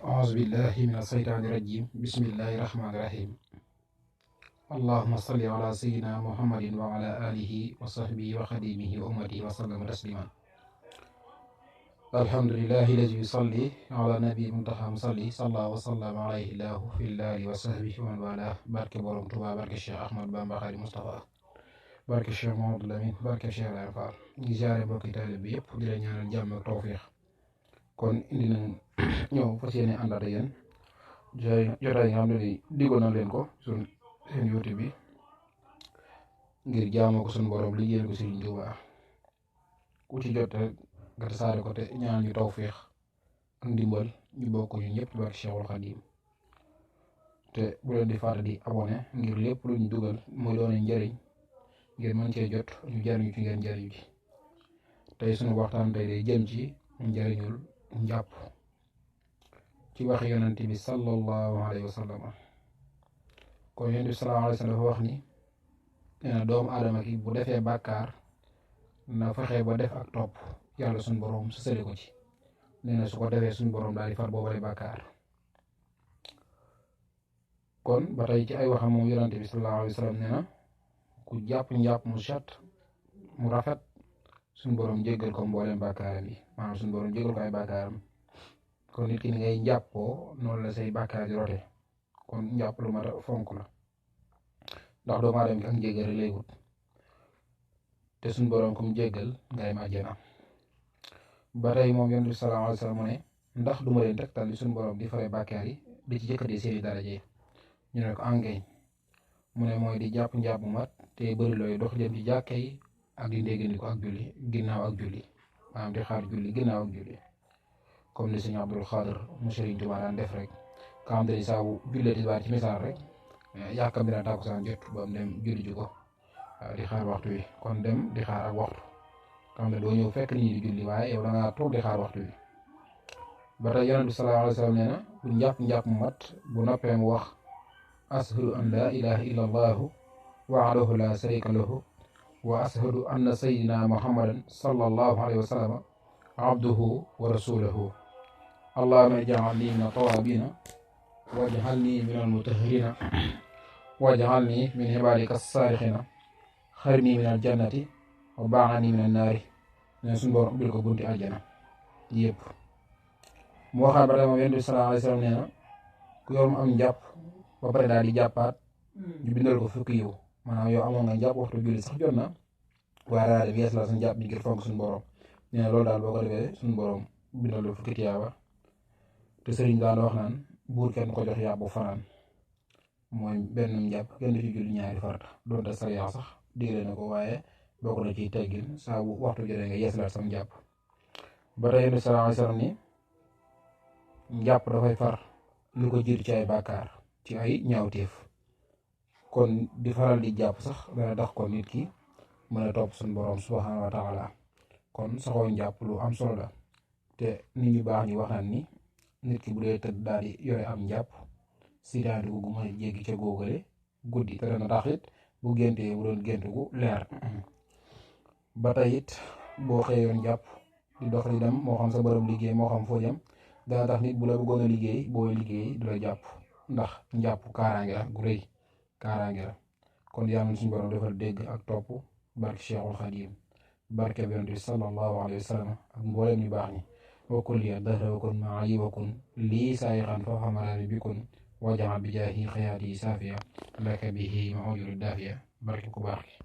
أعوذ بالله من الشيطان الرجيم بسم الله الرحمن الرحيم اللهم صل على سيدنا محمد وعلى آله وصحبه وخديمه وأمته وسلم تسليما الحمد لله الذي يصلي على نبي منتهى مصلي صلى وسلم عليه الله في الله وصحبه ومن والاه بارك بروم توبا بارك الشيخ أحمد بامبا خالي مصطفى بارك الشيخ محمد لامين بارك الشيخ الأنفال ñi jaare mbokki taalibe bi yëpp di la ñaanal jàmm ak tawfiix kon indi nañ ñëw fas yéene àndaat ak yéen jotaay yi nga xam ne ni diggoon na leen ko seen YouTube bi ngir jaamoo ko suñu borom liggéeyal ko Sëriñ Tuubaa ku ci jot rek nga tasaare ko te ñaan ñu tawfiix ak ndimbal ñu bokk ñu ñëpp barke Cheikhul Khadim te bu leen di fàtte di abonné ngir lépp lu ñu dugal muy doone njëriñ ngir mën cee jot ñu jariñu ci ngeen jariñu ci tey sunu waxtaan tey day jëm ci njëriñul njàpp ci wax yonent bi sallallahu alayhi wa sallam kon yonent bi sallallahu alayhi wa sallam dafa wax ni nee na doomu aadama ki bu defee bàkkaar na fexe ba def ak topp yàlla suñ boroom su sële ko ci nee na su ko defee suñ boroom daal di far boobale bàkkaar kon ba tey ci ay waxam moom yonent bi sallallahu alayhi wa sallam nee na ku jàpp njàpp mu set mu rafet suñ boroom jéggal ko mbooleem bàkkaaram yi maanaam suñ boroom jéggal ko ay bàkkaaram kon nit ki ni ngay njàppoo noonu la say bàkkaar di rote kon njàpp lu mat a fonk la ndax doomu aadama bi ak njéggal rek lay wut te suñ boroom kum jéggal ngay am àjjana ba tey moom yonent bi sallallahu alayhi wa sallam mu ne ndax duma leen tegtal li suñ boroom di fare bàkkaar yi di ci jëkkatee seeni daraje ñu ne ko angeeñ mu ne mooy di jàpp njàpp mu mat te bëri looy dox jëm ci jàkka yi ak di ndéggandiko ak julli ginnaaw ak julli maanaam di xaar julli ginnaaw ak julli comme ni sëñ Abdul Xaadir mu Sëriñ Tuubaa daan def rek ka xam te ni saa bu jullee tisbaar ci misaal rek yaakaar bi naa tàkkusaan jot ba mu dem julli ji ko di xaar waxtu wi kon dem di xaar ak waxtu ka xam ne doo ñëw fekk nit ñi di julli waaye yow da ngaa toog di xaar waxtu wi ba tey yonent bi sallallahu alayhi wa sallam nee na bu njàpp mu mat bu noppee mu wax ashhadu an laa ilaha illa allahu wahdahu la sharika lahu wa ashhadu anna sayyidina muhammadan sallallahu alayhi wa sallam abduhu wa rasuluhu allahumma ij'alni min at-tawwabina waj'alni min al-mutahhirina waj'alni min ibadika as-salihina xarni min al-jannati wa ba'ani min an-naari ne suñu borom ubbil ko bunti aljana yëpp mu waxaat ba tey moom yonent bi sallallahu alayhi wa sallam nee na ku yor mu am njàpp ba pare daal di jàppaat ñu bindal ko fukki yiw maanaam yow amoon nga njàpp waxtu julli sax jot na waaye daal di yees la sa njàpp bi ngir fonk suñu borom nee na loolu daal boo ko defee suñu borom bindal la fukki tiyaaba te sëriñ daal wax naan buur kenn ko jox yàbbu fanaan mooy benn njàpp kenn du ci julli ñaari farata doonte sariya sax digle na ko waaye bokk na ciy teggin saa bu waxtu jotee nga yees la sam njàpp ba tey yonent sallallahu alayhi wasallam ni njàpp dafay far lu ko jiitu ci ay bàkkaar ci ay ñaawteef kon di faral di jàpp sax dana tax kon nit ki mën a topp suñu borom subhanahu wa taala kon saxoo njàpp lu am solo la te nit ñu baax ñu wax naan ni nit ki bu dee tëdd daal di yore am njàpp sidaandi gu mën a jéggi ca góogale guddi te dana tax it bu géntee bu doon gént gu leer ba tey it boo xëyoon jàpp di dox di dem moo xam sa bërëb liggéey moo xam foo jëm dana tax nit bu la bëggoon a liggéey booy liggéey du la jàpp ndax njàpp kaaraange la gu rëy kaaraange la kon yàlla na suñu borom defal dégg ak topp barke Cheikhul Khadim barke bi yonent bi sallallahu alayhi wa sallam ak mboolem ñu baax ñi wakul ya dahra wakun maayi wakun lii saayixan foo xamaraani bikun wajaxa bi jaahi xayaati saafiya laka bihi ma ujuru daafiya barke ku baax ki